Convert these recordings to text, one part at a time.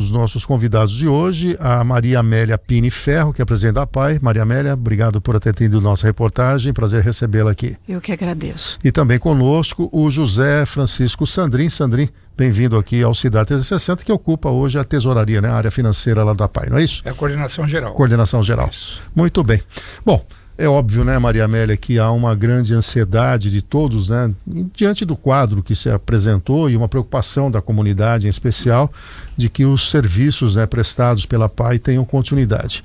os nossos convidados de hoje, a Maria Amélia Pini Ferro, que é presidente da APAE. Maria Amélia, obrigado por ter atendido nossa reportagem, prazer recebê-la aqui. Eu que agradeço. E também conosco o José Francisco Sandrin. Sandrin, bem-vindo aqui ao Cidade 360, que ocupa hoje a tesouraria, né, a área financeira lá da APAE, não é isso? É a coordenação geral. Coordenação geral. Isso. Muito bem. Bom, é óbvio, né, Maria Amélia, que há uma grande ansiedade de todos, né, diante do quadro que se apresentou e uma preocupação da comunidade em especial de que os serviços, né, prestados pela APAE tenham continuidade.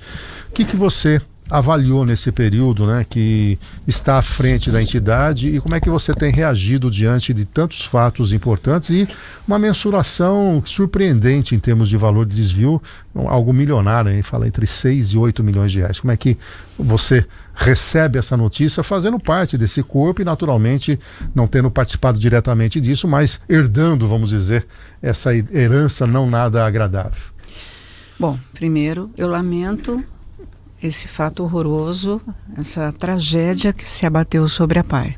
O que você avaliou nesse período, né, que está à frente da entidade, e como é que você tem reagido diante de tantos fatos importantes e uma mensuração surpreendente em termos de valor de desvio, algo milionário, hein? Fala entre 6 e 8 milhões de reais. Como é que você recebe essa notícia fazendo parte desse corpo e naturalmente não tendo participado diretamente disso, mas herdando, vamos dizer, essa herança não nada agradável? Bom, primeiro eu lamento esse fato horroroso, essa tragédia que se abateu sobre a APAE.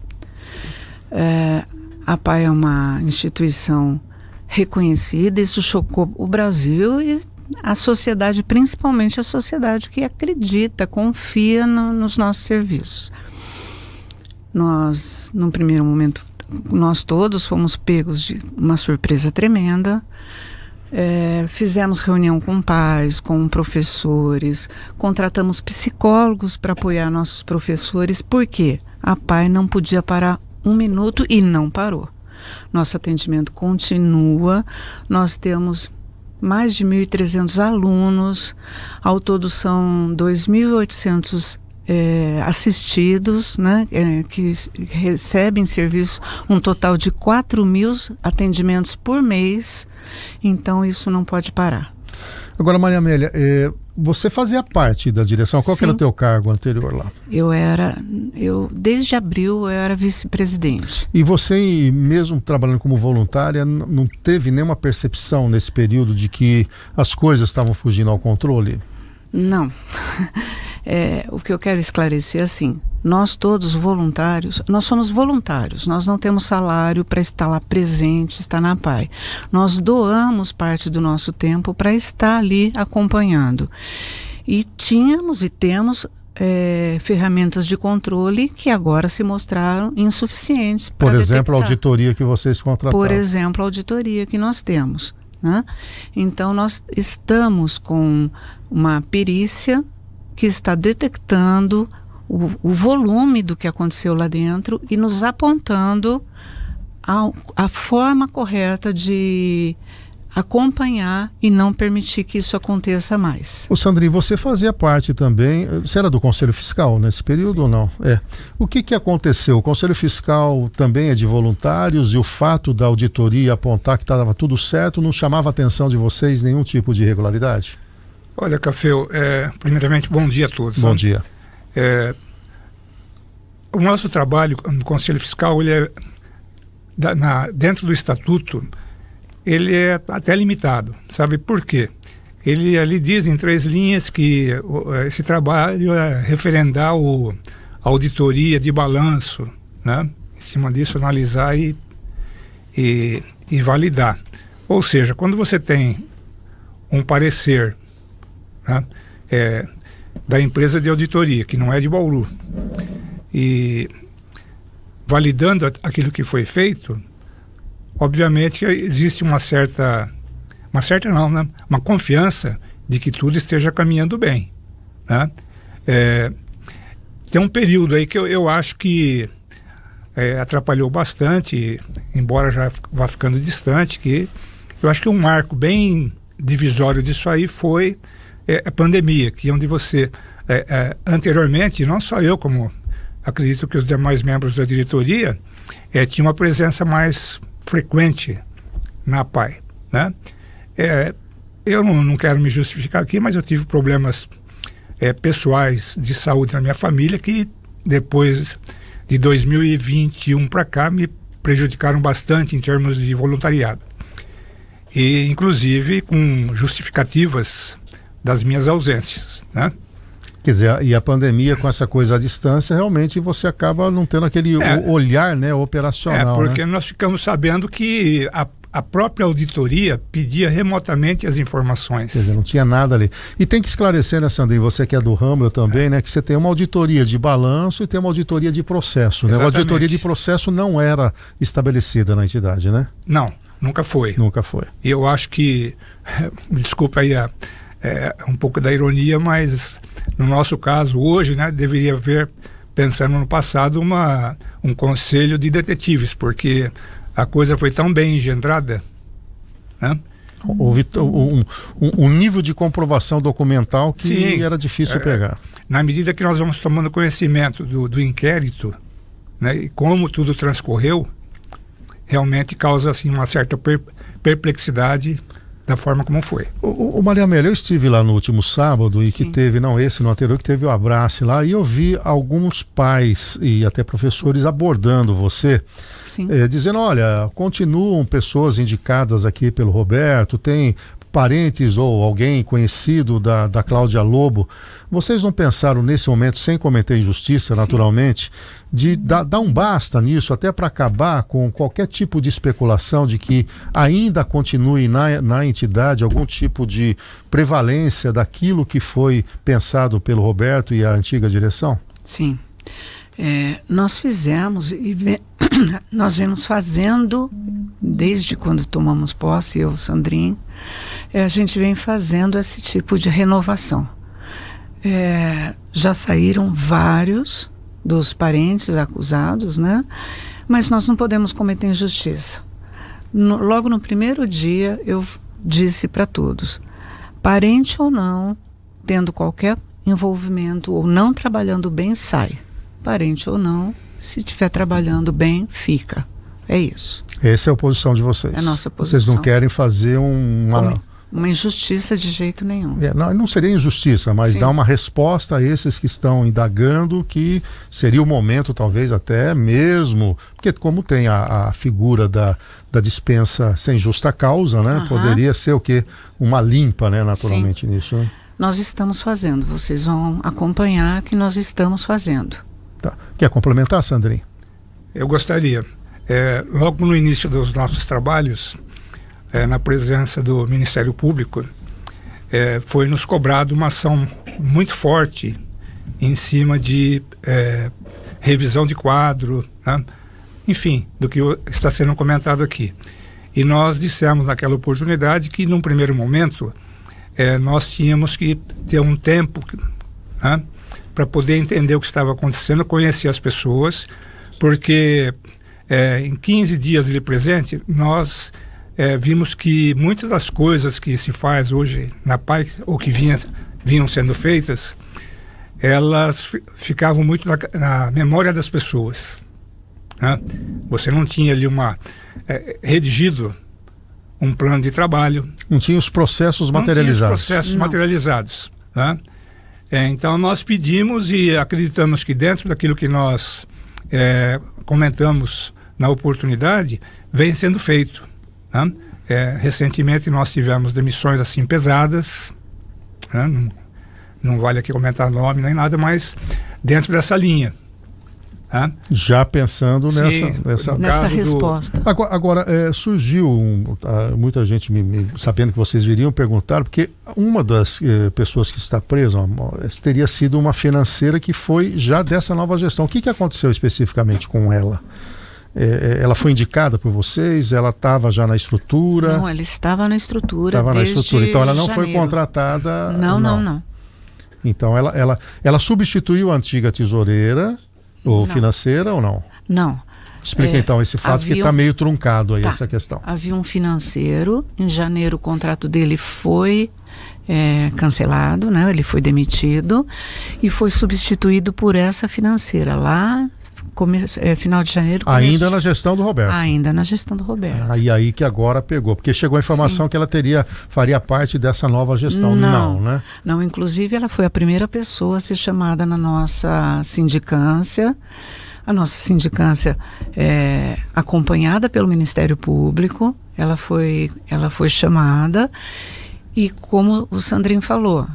A APAE é uma instituição reconhecida, isso chocou o Brasil e a sociedade, principalmente a sociedade que acredita, confia nos nossos serviços. Nós, num primeiro momento, nós todos fomos pegos de uma surpresa tremenda. Fizemos reunião com pais, com professores, contratamos psicólogos para apoiar nossos professores, porque a APAE não podia parar um minuto e não parou. Nosso atendimento continua, nós temos mais de 1.300 alunos, ao todo são 2.800 assistidos, né, que recebem serviço, um total de 4.000 atendimentos por mês, então isso não pode parar. Agora, Maria Amélia, você fazia parte da direção, qual que era o teu cargo anterior lá? Desde abril eu era vice-presidente. E você, mesmo trabalhando como voluntária, não teve nenhuma percepção nesse período de que as coisas estavam fugindo ao controle? Não. O que eu quero esclarecer é assim, nós todos voluntários, nós somos voluntários, nós não temos salário para estar lá presente, estar na APAE. Nós doamos parte do nosso tempo para estar ali acompanhando. E tínhamos e temos ferramentas de controle que agora se mostraram insuficientes. Por exemplo, a auditoria que vocês contrataram. Por exemplo, a auditoria que nós temos, né? Então nós estamos com uma perícia que está detectando o volume do que aconteceu lá dentro e nos apontando a forma correta de acompanhar e não permitir que isso aconteça mais. Ô Sandrinho, você fazia parte também, você era do Conselho Fiscal nesse período ou não? O que aconteceu? O Conselho Fiscal também é de voluntários e o fato da auditoria apontar que estava tudo certo não chamava a atenção de vocês nenhum tipo de irregularidade? Olha, Cafeu, primeiramente, bom dia a todos. Bom dia. O nosso trabalho no Conselho Fiscal, ele dentro do Estatuto, ele é até limitado. Sabe por quê? Ele ali diz em 3 linhas que esse trabalho é referendar a auditoria de balanço, né? Em cima disso, analisar e validar. Ou seja, quando você tem um parecer, né, da empresa de auditoria, que não é de Bauru, e validando aquilo que foi feito, obviamente existe uma confiança de que tudo esteja caminhando bem, né? Tem um período aí que eu acho que atrapalhou bastante, embora já vá ficando distante, que eu acho que um marco bem divisório disso aí foi a pandemia, que onde você, anteriormente, não só eu, como acredito que os demais membros da diretoria, tinha uma presença mais frequente na APAE, né? Eu não quero me justificar aqui, mas eu tive problemas pessoais de saúde na minha família que depois de 2021 para cá me prejudicaram bastante em termos de voluntariado. E inclusive com justificativas das minhas ausências, né? Quer dizer, e a pandemia com essa coisa à distância, realmente você acaba não tendo aquele olhar, né, operacional. Porque nós ficamos sabendo que a própria auditoria pedia remotamente as informações. Quer dizer, não tinha nada ali. E tem que esclarecer, né, Sandrinho, você que é do ramo, eu também, né, que você tem uma auditoria de balanço e tem uma auditoria de processo, né? Exatamente. A auditoria de processo não era estabelecida na entidade, né? Não, nunca foi. Nunca foi. E eu acho que, desculpa aí um pouco da ironia, mas no nosso caso, hoje, né, deveria haver, pensando no passado, um conselho de detetives, porque a coisa foi tão bem engendrada, né? Houve um nível de comprovação documental que sim, era difícil pegar. Na medida que nós vamos tomando conhecimento do inquérito, né, e como tudo transcorreu, realmente causa assim, uma certa perplexidade da forma como foi. O Maria Amélia, eu estive lá no último sábado e sim, que teve, não esse, no anterior, que teve o Abrace lá, e eu vi alguns pais e até professores abordando você, dizendo, olha, continuam pessoas indicadas aqui pelo Roberto, tem parentes ou alguém conhecido da Cláudia Lobo. Vocês não pensaram nesse momento, sem cometer injustiça, sim, naturalmente, de dar um basta nisso, até para acabar com qualquer tipo de especulação de que ainda continue na entidade algum tipo de prevalência daquilo que foi pensado pelo Roberto e a antiga direção? Sim. Nós fizemos e nós vemos fazendo desde quando tomamos posse, eu, Sandrinho, a gente vem fazendo esse tipo de renovação. Já saíram vários dos parentes acusados, né? Mas nós não podemos cometer injustiça. Logo no primeiro dia eu disse para todos, parente ou não, tendo qualquer envolvimento ou não trabalhando bem, sai. Parente ou não, se estiver trabalhando bem, fica. É isso. Essa é a posição de vocês. É a nossa posição. Vocês não querem fazer uma injustiça de jeito nenhum. Não seria injustiça, mas sim, dar uma resposta a esses que estão indagando, que seria o momento, talvez até mesmo, porque como tem a figura da dispensa sem justa causa, né? Poderia ser o quê? Uma limpa, né? Naturalmente, sim, nisso. Né? Nós estamos fazendo, vocês vão acompanhar que nós estamos fazendo. Tá. Quer complementar, Sandrinho? Eu gostaria. Logo no início dos nossos trabalhos, na presença do Ministério Público, foi nos cobrado uma ação muito forte em cima de revisão de quadro, né? Enfim, do que está sendo comentado aqui. E nós dissemos naquela oportunidade que, num primeiro momento, nós tínhamos que ter um tempo, né, para poder entender o que estava acontecendo, conhecer as pessoas, porque em 15 dias de presente, nós vimos que muitas das coisas que se faz hoje na PAI, ou que vinham sendo feitas, elas ficavam muito na memória das pessoas, né? Você não tinha ali redigido um plano de trabalho. Não tinha os processos materializados. Não tinha os processos materializados, né? Então nós pedimos e acreditamos que dentro daquilo que nós comentamos na oportunidade, vem sendo feito, né? Recentemente nós tivemos demissões assim pesadas, né? Não vale aqui comentar nome nem nada, mas dentro dessa linha. Já pensando nessa resposta. Agora surgiu muita gente sabendo que vocês viriam perguntar, porque uma das pessoas que está presa teria sido uma financeira que foi já dessa nova gestão. O que aconteceu especificamente com ela? Ela foi indicada por vocês? Ela estava já na estrutura? Não, ela estava na estrutura. Então ela não foi contratada? Não. Então ela substituiu a antiga tesoureira ou financeira ou não? Não. Explica então esse fato que está meio truncado aí, essa questão. Havia um financeiro, em janeiro o contrato dele foi cancelado, né? Ele foi demitido e foi substituído por essa financeira lá, final de janeiro. Ainda na gestão do Roberto. Ainda na gestão do Roberto. Aí que agora pegou, porque chegou a informação sim, que ela faria parte dessa nova gestão. Não, né? Não, inclusive ela foi a primeira pessoa a ser chamada na nossa sindicância. A nossa sindicância acompanhada pelo Ministério Público, ela foi chamada e, como o Sandrinho falou,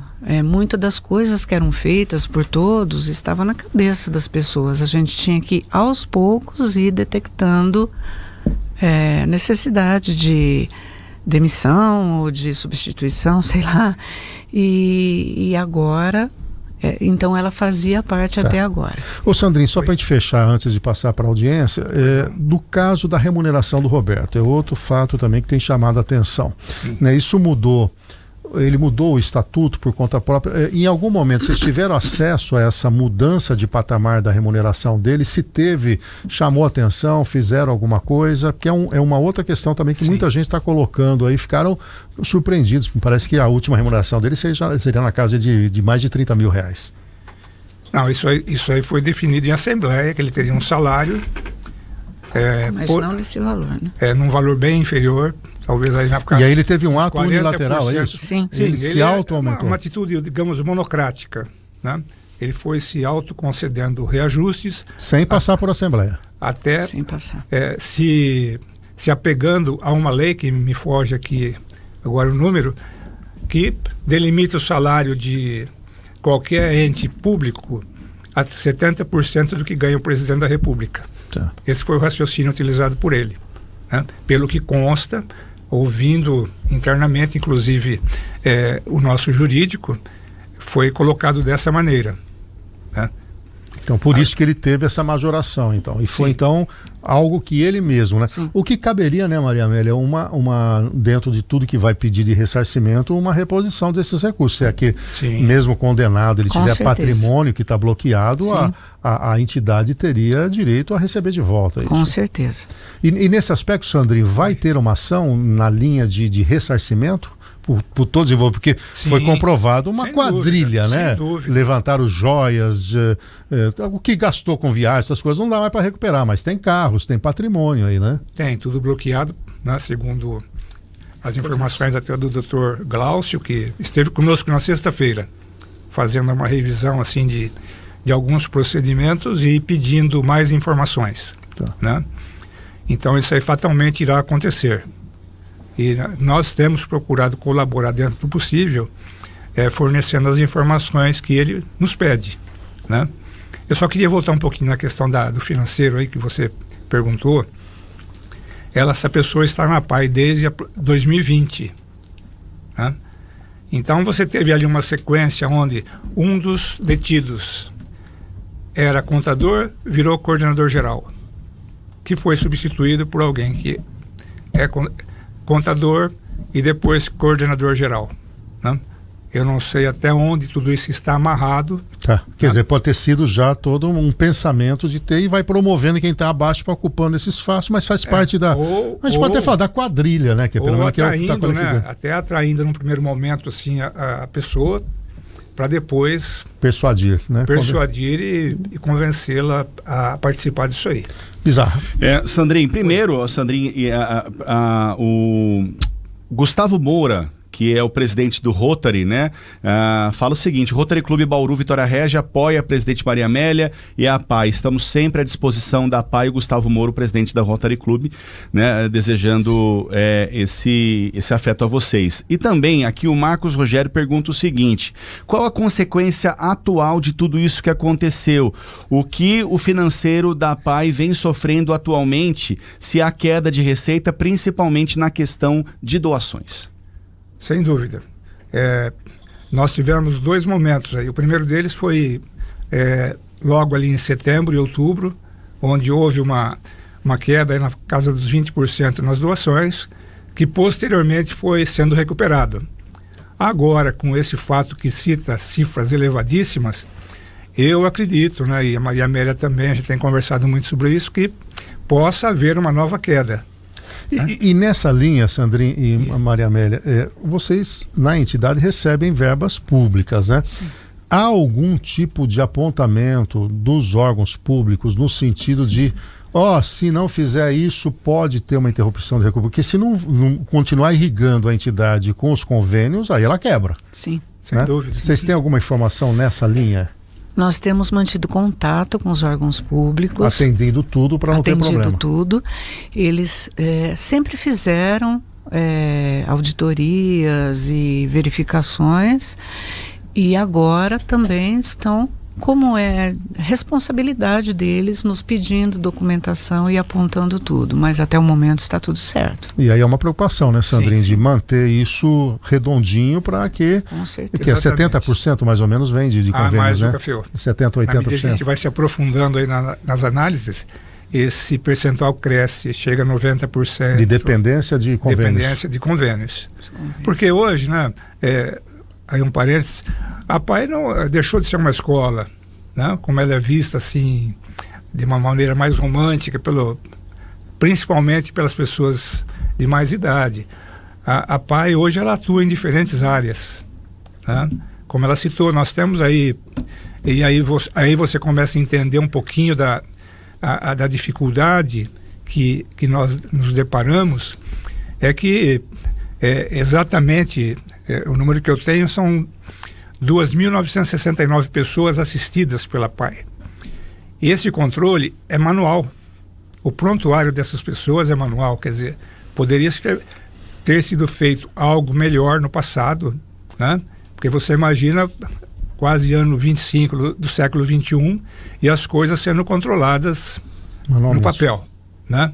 muitas das coisas que eram feitas por todos estavam na cabeça das pessoas. A gente tinha que, aos poucos, ir detectando necessidade de demissão ou de substituição, sei lá, e agora, então ela fazia parte até agora. Ô Sandrinho, só para a gente fechar antes de passar para a audiência, do caso da remuneração do Roberto, é outro fato também que tem chamado a atenção, né? Isso mudou, ele mudou o estatuto por conta própria. Em algum momento vocês tiveram acesso a essa mudança de patamar da remuneração dele? Se teve, chamou atenção, fizeram alguma coisa? Porque é uma outra questão também que muita gente está colocando aí, ficaram surpreendidos. Parece que a última remuneração dele seria na casa de mais de 30 mil reais. Não, isso aí foi definido em assembleia, que ele teria um salário. Mas não nesse valor, né? Num valor bem inferior, talvez aí na época. E aí ele teve um ato unilateral, é isso? Sim. Ele se auto-aumentou. Uma atitude, digamos, monocrática, né? Ele foi se auto-concedendo reajustes. Sem passar por assembleia. Até sem passar. Se apegando a uma lei, que me foge aqui agora o número, que delimita o salário de qualquer ente público a 70% do que ganha o presidente da República. Tá. Esse foi o raciocínio utilizado por ele, né? Pelo que consta, ouvindo internamente, inclusive o nosso jurídico, foi colocado dessa maneira, né? Então, por isso que ele teve essa majoração, então. E foi, então, algo que ele mesmo, né? Sim. O que caberia, né, Maria Amélia, dentro de tudo que vai pedir de ressarcimento, uma reposição desses recursos. Se é que, mesmo condenado, ele tiver patrimônio que está bloqueado, a entidade teria direito a receber de volta. Isso. Com certeza. E nesse aspecto, Sandrinho, vai ter uma ação na linha de ressarcimento? Por todos envolvidos, porque foi comprovado uma quadrilha, né? Sem dúvida. Levantaram joias, o que gastou com viagem, essas coisas não dá mais para recuperar, mas tem carros, tem patrimônio aí, né? Tem, tudo bloqueado, né? Segundo as informações até do Dr. Glaucio, que esteve conosco na sexta-feira, fazendo uma revisão assim de alguns procedimentos e pedindo mais informações, né? Então isso aí fatalmente irá acontecer. E nós temos procurado colaborar dentro do possível, fornecendo as informações que ele nos pede, né? Eu só queria voltar um pouquinho na questão do financeiro aí que você perguntou. Essa pessoa está na PAI desde 2020, né? Então você teve ali uma sequência onde um dos detidos era contador, virou coordenador geral, que foi substituído por alguém que é contador e depois coordenador geral, né? Eu não sei até onde tudo isso está amarrado. Quer dizer, pode ter sido já todo um pensamento de ter e vai promovendo quem está abaixo para ocupando esses espaços, mas faz parte da... a gente pode até falar da quadrilha, né? Que pelo menos atraindo, que é o que tá qualificando. Até atraindo num primeiro momento assim, a pessoa, para depois... Persuadir, né? Persuadir e convencê-la a participar disso aí. Bizarro. Sandrinho, primeiro, o Gustavo Moura, que é o presidente do Rotary, né? Fala o seguinte: Rotary Clube Bauru Vitória Régia apoia a presidente Maria Amélia e a PAI. Estamos sempre à disposição da PAI e o Gustavo Moura, o presidente da Rotary Clube, né? Desejando esse afeto a vocês. E também aqui o Marcos Rogério pergunta o seguinte: qual a consequência atual de tudo isso que aconteceu? O que o financeiro da PAI vem sofrendo atualmente, se há queda de receita, principalmente na questão de doações? Sem dúvida. Nós tivemos dois momentos aí. O primeiro deles foi logo ali em setembro e outubro, onde houve uma queda aí na casa dos 20% nas doações, que posteriormente foi sendo recuperado. Agora, com esse fato que cita cifras elevadíssimas, eu acredito, né, e a Maria Amélia também, a gente tem conversado muito sobre isso, que possa haver uma nova queda. E nessa linha, Sandrinho e Maria Amélia, vocês na entidade recebem verbas públicas, né? Sim. Há algum tipo de apontamento dos órgãos públicos no sentido de, se não fizer isso, pode ter uma interrupção de recurso? Porque se não continuar irrigando a entidade com os convênios, aí ela quebra. Sim. Sem dúvida. Vocês têm alguma informação nessa linha? Nós temos mantido contato com os órgãos públicos. Atendendo tudo para não ter problema. Atendido tudo. Eles sempre fizeram auditorias e verificações e agora também estão como é responsabilidade deles nos pedindo documentação e apontando tudo, mas até o momento está tudo certo. E aí é uma preocupação, né, Sandrinha, sim, de manter isso redondinho para que... Com certeza. Que 70% mais ou menos vem de convênios, mais, né? 70%, 80%. À medida que a gente vai se aprofundando aí nas análises, esse percentual cresce, chega a 90%. De dependência de convênios. Dependência de convênios. Porque hoje, né, aí um parênteses, a PAI não deixou de ser uma escola, né, como ela é vista assim, de uma maneira mais romântica, principalmente pelas pessoas de mais idade. A PAI hoje ela atua em diferentes áreas, né? Como ela citou, nós temos aí, e aí você começa a entender um pouquinho da dificuldade que nós nos deparamos, é que exatamente o número que eu tenho são 2.969 pessoas assistidas pela PAI. E esse controle é manual. O prontuário dessas pessoas é manual, quer dizer, poderia ter sido feito algo melhor no passado, né? Porque você imagina quase ano 25 do século 21 e as coisas sendo controladas no papel, né?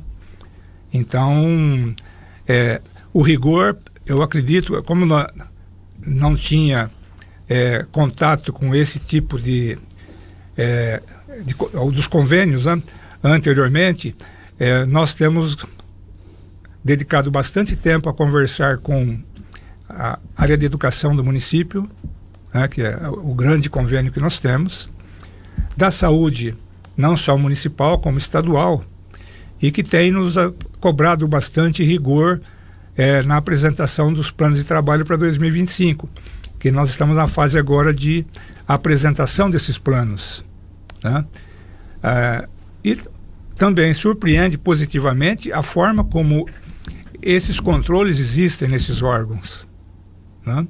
Então, o rigor, eu acredito, como não tinha contato com esse tipo dos convênios, né, anteriormente, nós temos dedicado bastante tempo a conversar com a área de educação do município, né, que é o grande convênio que nós temos, da saúde, não só municipal, como estadual, e que tem nos cobrado bastante rigor na apresentação dos planos de trabalho para 2025, que nós estamos na fase agora de apresentação desses planos, né? E também surpreende positivamente a forma como esses controles existem nesses órgãos, né?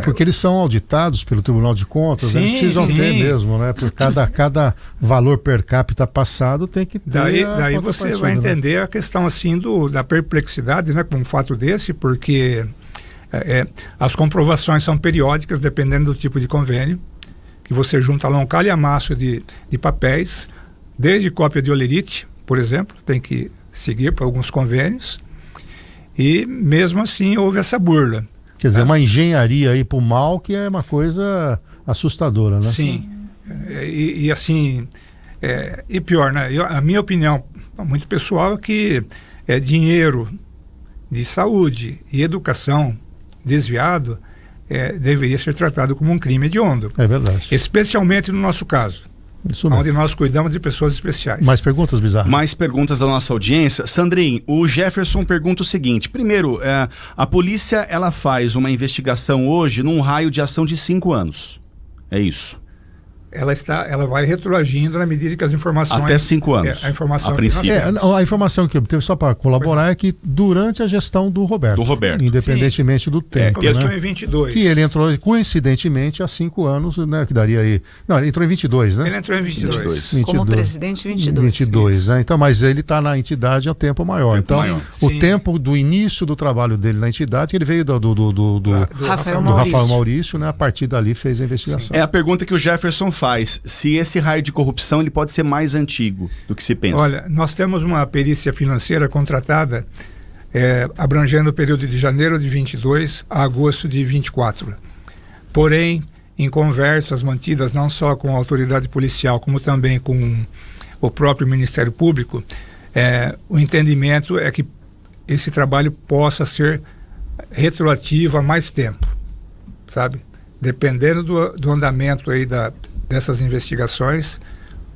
Porque eles são auditados pelo Tribunal de Contas, sim, eles precisam ter mesmo, né? Por cada valor per capita passado tem que ter. Daí você vai entender, né, a questão assim da perplexidade, né, com um fato desse, porque as comprovações são periódicas, dependendo do tipo de convênio, que você junta lá um calhamaço de papéis, desde cópia de olerite, por exemplo, tem que seguir para alguns convênios, e mesmo assim houve essa burla. Quer dizer, uma engenharia aí para o mal, que é uma coisa assustadora, né? Sim. E assim, e pior, né? A minha opinião, muito pessoal, é que dinheiro de saúde e educação desviado deveria ser tratado como um crime hediondo. É verdade. Especialmente no nosso caso. Isso mesmo. Onde nós cuidamos de pessoas especiais. Mais perguntas, Bizarro? Mais perguntas da nossa audiência. Sandrinho, o Jefferson pergunta o seguinte. Primeiro, a polícia ela faz uma investigação hoje num raio de ação de 5 anos. É isso? Ela vai retroagindo na medida que as informações... Até 5 anos, a informação a princípio. A informação que obteve, só para colaborar, é que durante a gestão do Roberto. Independentemente do tempo. Começou em 22. Que ele entrou, coincidentemente, há 5 anos, né? Que daria aí... Não, ele entrou em 22, né? Ele entrou em 22. Como presidente, 22. 22, né? Então, mas ele está na entidade há um tempo maior. O tempo do início do trabalho dele na entidade, ele veio do Rafael Maurício, né? A partir dali fez a investigação. É a pergunta que o Jefferson faz. Se esse raio de corrupção ele pode ser mais antigo do que se pensa. Olha, nós temos uma perícia financeira contratada abrangendo o período de janeiro de 22 a agosto de 24. Porém, em conversas mantidas não só com a autoridade policial, como também com o próprio Ministério Público, o entendimento é que esse trabalho possa ser retroativo a mais tempo, sabe? Dependendo do andamento aí dessas investigações,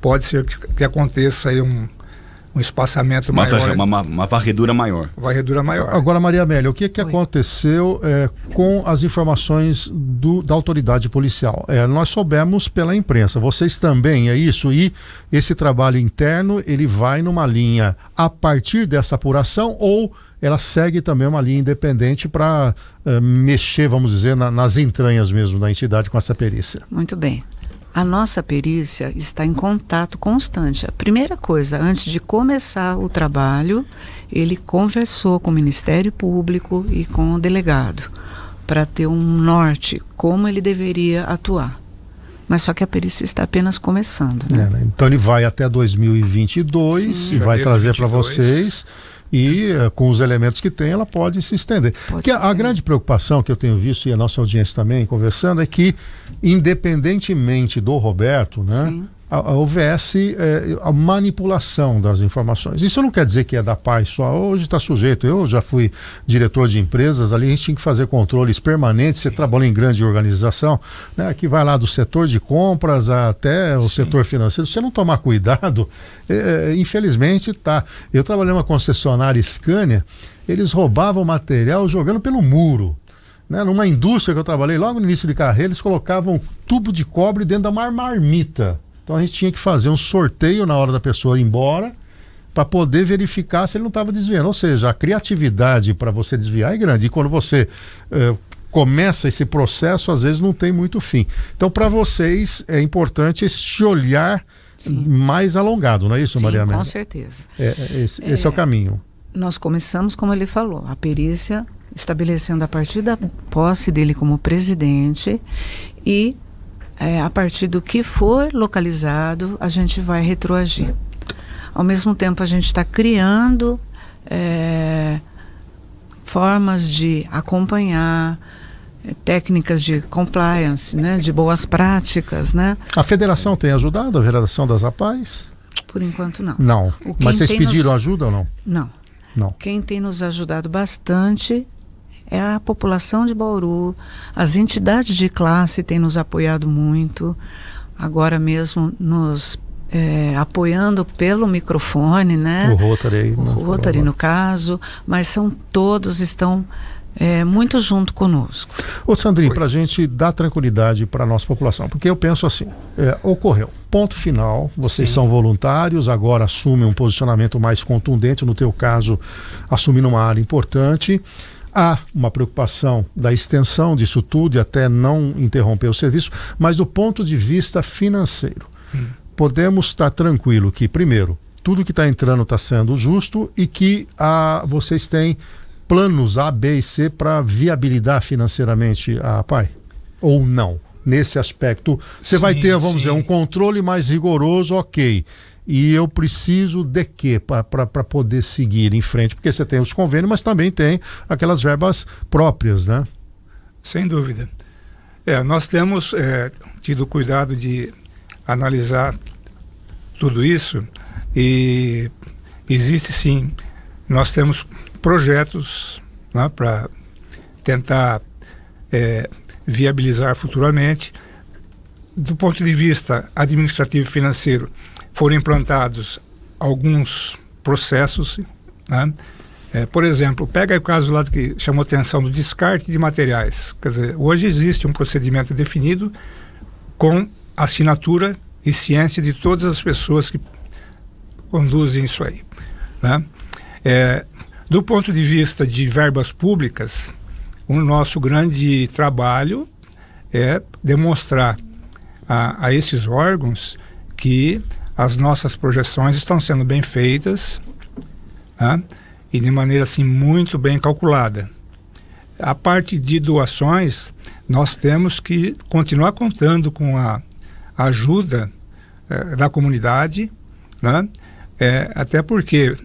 pode ser que aconteça aí um espaçamento maior. Uma varredura maior. Varredura maior. Agora, Maria Amélia, o que aconteceu com as informações da autoridade policial? Nós soubemos pela imprensa, vocês também, é isso? E esse trabalho interno, ele vai numa linha a partir dessa apuração ou ela segue também uma linha independente para mexer, vamos dizer, nas entranhas mesmo da entidade com essa perícia? Muito bem. A nossa perícia está em contato constante. A primeira coisa, antes de começar o trabalho, ele conversou com o Ministério Público e com o delegado para ter um norte, como ele deveria atuar. Mas só que a perícia está apenas começando, né? Então ele vai até 2022 Sim. e vai trazer para vocês, e com os elementos que tem, ela pode se estender. Porque a grande preocupação que eu tenho visto, e a nossa audiência também conversando, é que, independentemente do Roberto, né, houvesse a manipulação das informações. Isso não quer dizer que é da PAI só. Hoje está sujeito. Eu já fui diretor de empresas, ali a gente tinha que fazer controles permanentes. Você trabalha em grande organização, né, que vai lá do setor de compras até o setor financeiro. Se você não tomar cuidado, infelizmente tá. Eu trabalhei numa concessionária Scania, eles roubavam material jogando pelo muro. Né, numa indústria que eu trabalhei, logo no início de carreira, eles colocavam um tubo de cobre dentro da marmita. Então a gente tinha que fazer um sorteio na hora da pessoa ir embora para poder verificar se ele não estava desviando. Ou seja, a criatividade para você desviar é grande. E quando você começa esse processo, às vezes não tem muito fim. Então, para vocês, é importante esse olhar mais alongado, não é isso, Maria Amélia? Com certeza. Esse é o caminho. Nós começamos, como ele falou, a perícia estabelecendo a partir da posse dele como presidente, e a partir do que for localizado, a gente vai retroagir. Ao mesmo tempo, a gente está criando formas de acompanhar, técnicas de compliance, né, de boas práticas, né? A federação tem ajudado a Federação das APAIs? Por enquanto, não. Não. Mas vocês pediram ajuda ou não? Não. Quem tem nos ajudado bastante é a população de Bauru. As entidades de classe têm nos apoiado muito, agora mesmo nos apoiando pelo microfone, né? O Rotary. O Rotary, no caso, mas todos estão muito junto conosco. Ô Sandrinho, para a gente dar tranquilidade para a nossa população, porque eu penso assim, ocorreu, ponto final, vocês são voluntários, agora assumem um posicionamento mais contundente, no teu caso, assumindo uma área importante. Há uma preocupação da extensão disso tudo e até não interromper o serviço, mas do ponto de vista financeiro, podemos estar tranquilo que, primeiro, tudo que está entrando está sendo justo e que vocês têm planos A, B e C para viabilizar financeiramente a PAI? Ou não? Nesse aspecto, você vai ter, vamos dizer, um controle mais rigoroso, ok. E eu preciso de quê para poder seguir em frente? Porque você tem os convênios, mas também tem aquelas verbas próprias, né? Sem dúvida. Nós temos tido cuidado de analisar tudo isso, e existe sim, nós temos projetos, né, para tentar viabilizar futuramente. Do ponto de vista administrativo e financeiro, foram implantados alguns processos, né? Por exemplo, pega o caso lá que chamou atenção do descarte de materiais. Quer dizer, hoje existe um procedimento definido com assinatura e ciência de todas as pessoas que conduzem isso aí, né? Do ponto de vista de verbas públicas, o nosso grande trabalho é demonstrar a esses órgãos que as nossas projeções estão sendo bem feitas, né? E de maneira assim muito bem calculada. A parte de doações, nós temos que continuar contando com a ajuda da comunidade, né? Até porque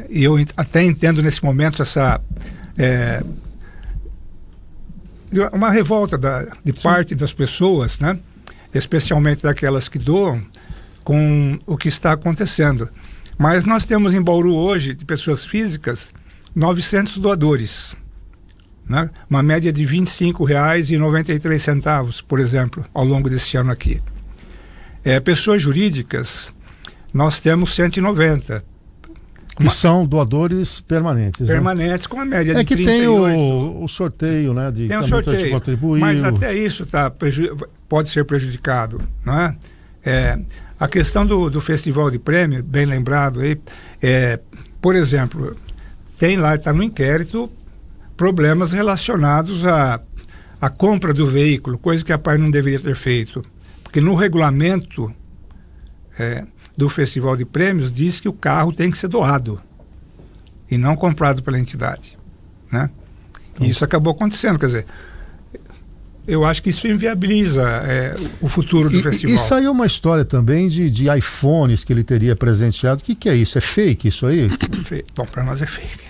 eu até entendo nesse momento uma revolta de parte das pessoas, né? Especialmente daquelas que doam, com o que está acontecendo. Mas nós temos em Bauru hoje, de pessoas físicas, 900 doadores, né? Uma média de R$ 25,93, por exemplo, ao longo deste ano aqui. Pessoas jurídicas, nós temos 190. Que são doadores permanentes. Permanentes, né? Com a média de 38. Que tem o sorteio, né? Tem um sorteio, mas até isso pode ser prejudicado, né? A questão do Festival de Prêmio, bem lembrado aí, por exemplo, tem lá, está no inquérito, problemas relacionados à compra do veículo, coisa que a PAI não deveria ter feito. Porque no regulamento do Festival de Prêmios diz que o carro tem que ser doado e não comprado pela entidade, né? E isso acabou acontecendo, quer dizer, eu acho que isso inviabiliza o futuro do festival. E saiu uma história também de iPhones que ele teria presenteado. O que é isso? É fake isso aí? Bom, para nós é fake.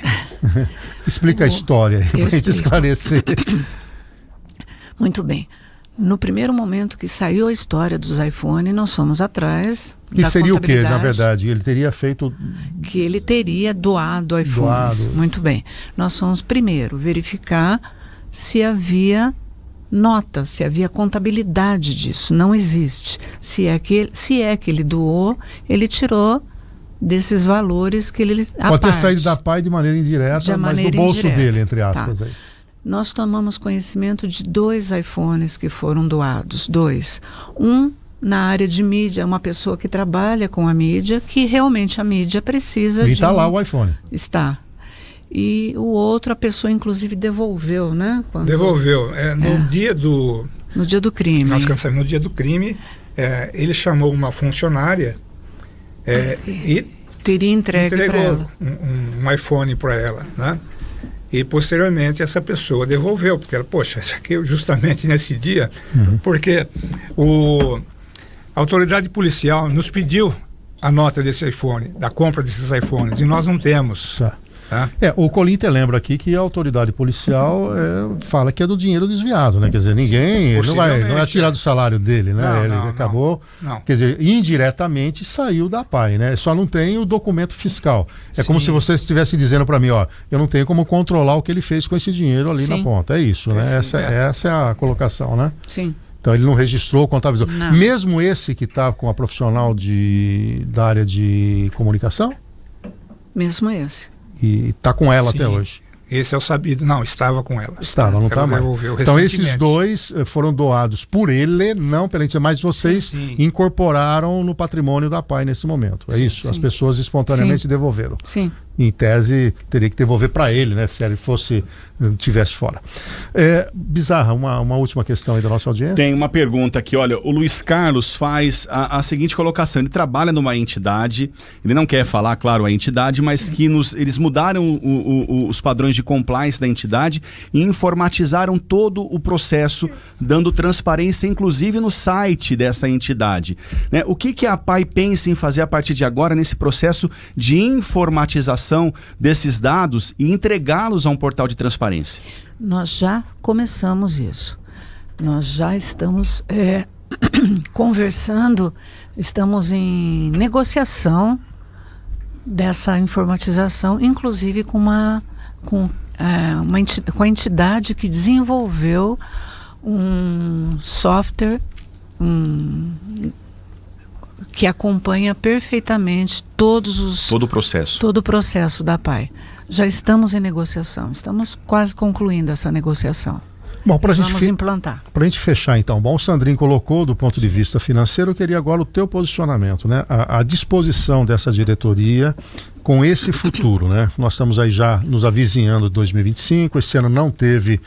Explica a história para a gente esclarecer. Muito bem. No primeiro momento que saiu a história dos iPhones, nós fomos atrás da contabilidade. Que seria o quê, na verdade? Ele teria feito... Que ele teria doado iPhones. Muito bem. Nós fomos primeiro verificar se havia nota, se havia contabilidade disso. Não existe. Se é que ele doou, ele tirou desses valores que ele... Pode ter saído da PAI de maneira indireta, mas do bolso dele, entre aspas. Tá. Nós tomamos conhecimento de 2 iPhones que foram doados. 2. Um na área de mídia, uma pessoa que trabalha com a mídia, que realmente a mídia precisa de... E está lá o iPhone. Está. E o outro, a pessoa inclusive devolveu, né? Devolveu. No dia do... No dia do crime. Nós ficamos sabendo, no dia do crime, ele chamou uma funcionária e... Teria entregue para ela. Um iPhone para ela, né? E posteriormente essa pessoa devolveu, porque ela, poxa, isso aqui justamente nesse dia, porque a autoridade policial nos pediu a nota desse iPhone, da compra desses iPhones, e nós não temos. Tá? O Colinter lembra aqui que a autoridade policial fala que é do dinheiro desviado, né? Quer dizer, ninguém não vai tirar do salário dele, né? Ele acabou, quer dizer, indiretamente saiu da PAI, né? Só não tem o documento fiscal. É como se você estivesse dizendo para mim, ó, eu não tenho como controlar o que ele fez com esse dinheiro ali na ponta. É isso, né? Essa é a colocação, né? Sim. Então ele não registrou, contabilizou. Não. Mesmo esse que está com a profissional da área de comunicação? Mesmo esse. E está com ela até hoje. Esse é o sabido. Não, estava com ela. Estava, não está mais. Então esses 2 foram doados por ele, não pela entidade, mas vocês incorporaram no patrimônio da PAI nesse momento. É isso? Sim. As pessoas espontaneamente devolveram. Sim. Em tese, teria que devolver para ele, né? Se ele tivesse fora. Bizarra, uma última questão aí da nossa audiência. Tem uma pergunta aqui, olha, o Luiz Carlos faz a seguinte colocação, ele trabalha numa entidade, ele não quer falar, claro, a entidade, mas que eles mudaram os padrões de compliance da entidade e informatizaram todo o processo, dando transparência, inclusive no site dessa entidade. Né? O que a PAI pensa em fazer a partir de agora nesse processo de informatização desses dados e entregá-los a um portal de transparência? Nós já começamos isso. Nós já estamos conversando, estamos em negociação dessa informatização, inclusive com a entidade que desenvolveu um software que acompanha perfeitamente todo o processo da PAI. Já estamos em negociação, estamos quase concluindo essa negociação. Bom, vamos implantar. Para a gente fechar então, o Sandrinho colocou do ponto de vista financeiro, eu queria agora o teu posicionamento, né? A disposição dessa diretoria com esse futuro, né? Nós estamos aí já nos avizinhando de 2025, esse ano não teve,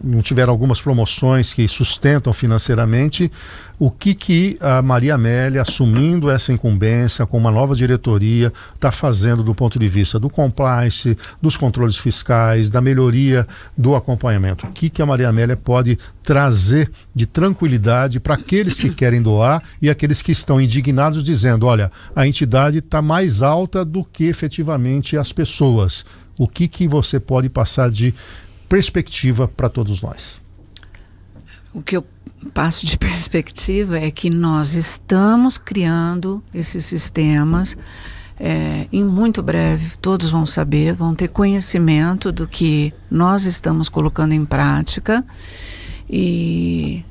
não tiveram algumas promoções que sustentam financeiramente. O que a Maria Amélia, assumindo essa incumbência com uma nova diretoria, está fazendo do ponto de vista do compliance, dos controles fiscais, da melhoria do acompanhamento? O que a Maria Amélia pode trazer de tranquilidade para aqueles que querem doar e aqueles que estão indignados, dizendo, olha, a entidade está mais alta do que efetivamente as pessoas? O que você pode passar de perspectiva para todos nós? O que eu passo de perspectiva é que nós estamos criando esses sistemas, em muito breve todos vão saber, vão ter conhecimento do que nós estamos colocando em prática e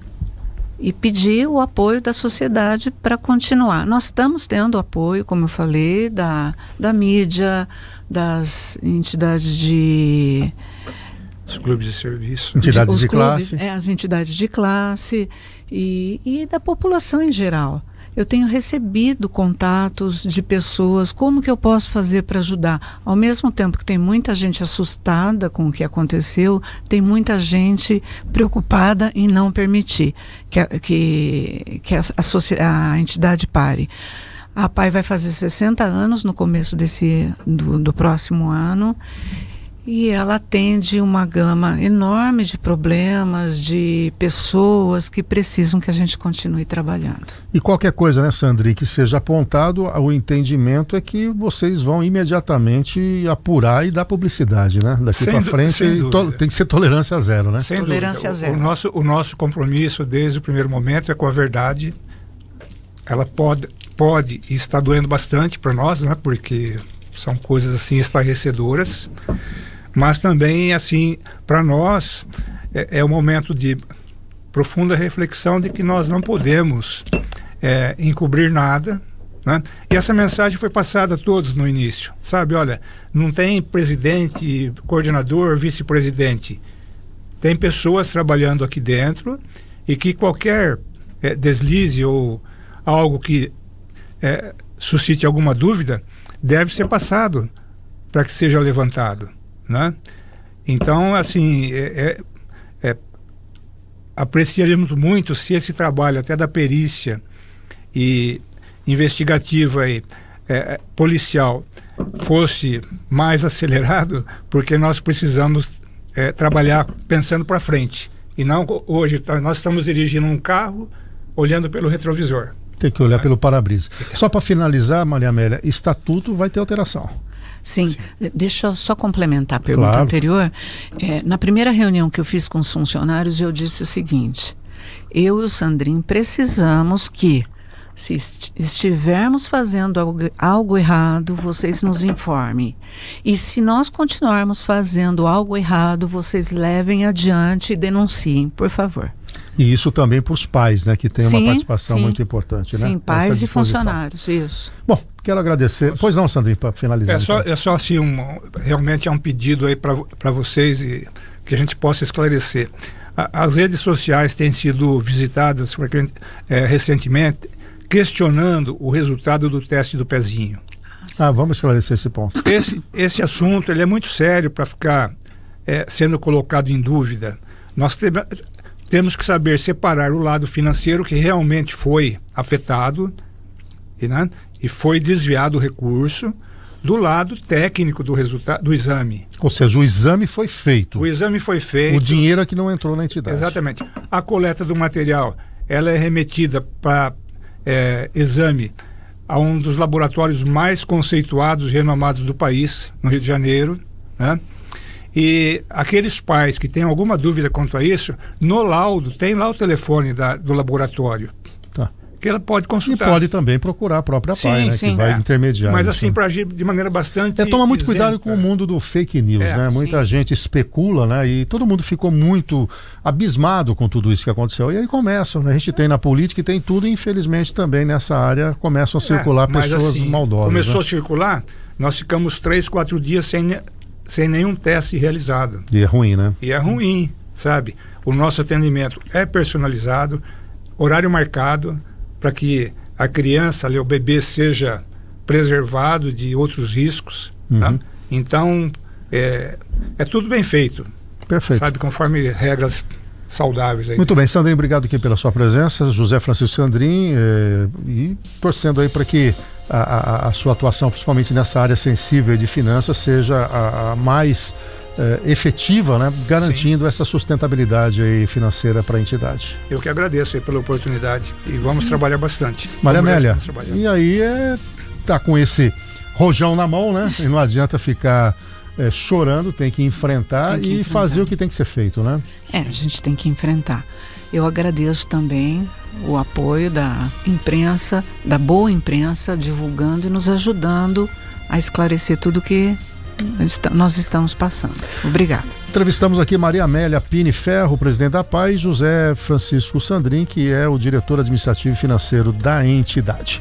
pedir o apoio da sociedade para continuar. Nós estamos tendo apoio, como eu falei, da mídia, das entidades de... Os clubes de serviço. Entidades de classe. As entidades de classe e da população em geral. Eu tenho recebido contatos de pessoas, como que eu posso fazer para ajudar? Ao mesmo tempo que tem muita gente assustada com o que aconteceu, tem muita gente preocupada em não permitir que a entidade pare. A PAI vai fazer 60 anos no começo do próximo ano. E ela atende uma gama enorme de problemas, de pessoas que precisam que a gente continue trabalhando. E qualquer coisa, né, Sandri, que seja apontado, o entendimento é que vocês vão imediatamente apurar e dar publicidade, né? Daqui para frente tem que ser tolerância zero, né? Sem tolerância dúvida. zero. O nosso compromisso desde o primeiro momento é com a verdade. Ela pode e está doendo bastante para nós, né? Porque são coisas assim estarrecedoras. Mas também, assim, para nós, é um momento de profunda reflexão de que nós não podemos encobrir nada, né? E essa mensagem foi passada a todos no início, sabe? Olha, não tem presidente, coordenador, vice-presidente. Tem pessoas trabalhando aqui dentro e que qualquer deslize ou algo que suscite alguma dúvida deve ser passado para que seja levantado, né? Então, assim, apreciaríamos muito se esse trabalho até da perícia e investigativa e policial fosse mais acelerado, porque nós precisamos trabalhar pensando para frente. E não hoje, nós estamos dirigindo um carro olhando pelo retrovisor. Tem que olhar pelo para-brisa. Só para finalizar, Maria Amélia, estatuto vai ter alteração. Sim, deixa eu só complementar a pergunta anterior. Na primeira reunião que eu fiz com os funcionários, eu disse o seguinte: eu e o Sandrinho precisamos que, se estivermos fazendo algo errado, vocês nos informem. E se nós continuarmos fazendo algo errado, vocês levem adiante e denunciem, por favor. E isso também para os pais, né, que tem uma participação muito importante, né? Sim, pais e funcionários, isso. Bom, quero agradecer. Pois não, Sandrinho, para finalizar. É só assim, realmente é um pedido aí para vocês e que a gente possa esclarecer. As redes sociais têm sido visitadas recentemente, questionando o resultado do teste do pezinho. Vamos esclarecer esse ponto. Esse assunto ele é muito sério para ficar sendo colocado em dúvida. Nós temos que saber separar o lado financeiro, que realmente foi afetado, né, e foi desviado o recurso, do lado técnico do resultado do exame. Ou seja, o exame foi feito. O exame foi feito. O dinheiro é que não entrou na entidade. Exatamente. A coleta do material, ela é remetida para exame a um dos laboratórios mais conceituados e renomados do país, no Rio de Janeiro, né? E aqueles pais que têm alguma dúvida quanto a isso, no laudo tem lá o telefone do laboratório. Tá. Que ela pode consultar. E pode também procurar a própria pai, né? Que vai intermediar. Mas assim, para agir de maneira bastante toma muito cuidado com o mundo do fake news, né? Muita gente especula, né? E todo mundo ficou muito abismado com tudo isso que aconteceu. E aí começam, né? A gente tem na política e tem tudo, e infelizmente também nessa área começam a circular pessoas assim, maldosas. Começou a circular, nós ficamos 3, 4 dias sem nenhum teste realizado. E é ruim, né? E é ruim, sabe? O nosso atendimento é personalizado, horário marcado, para que a criança, o bebê, seja preservado de outros riscos. Tá? Então, é tudo bem feito. Perfeito. Sabe, conforme regras saudáveis. Aí. Muito bem, Sandrinho, obrigado aqui pela sua presença. José Francisco Sandrin, e torcendo aí para que a sua atuação, principalmente nessa área sensível de finanças, seja a mais efetiva, né? Garantindo essa sustentabilidade aí financeira para a entidade. Eu que agradeço aí pela oportunidade e vamos trabalhar bastante. Maria Amélia, e aí tá com esse rojão na mão, né? E não adianta ficar chorando, tem que enfrentar e fazer o que tem que ser feito, né? A gente tem que enfrentar. Eu agradeço também o apoio da imprensa, da boa imprensa, divulgando e nos ajudando a esclarecer tudo que nós estamos passando. Obrigada. Entrevistamos aqui Maria Amélia Pini Ferro, presidente da PAI, e José Francisco Sandrin, que é o diretor administrativo e financeiro da entidade.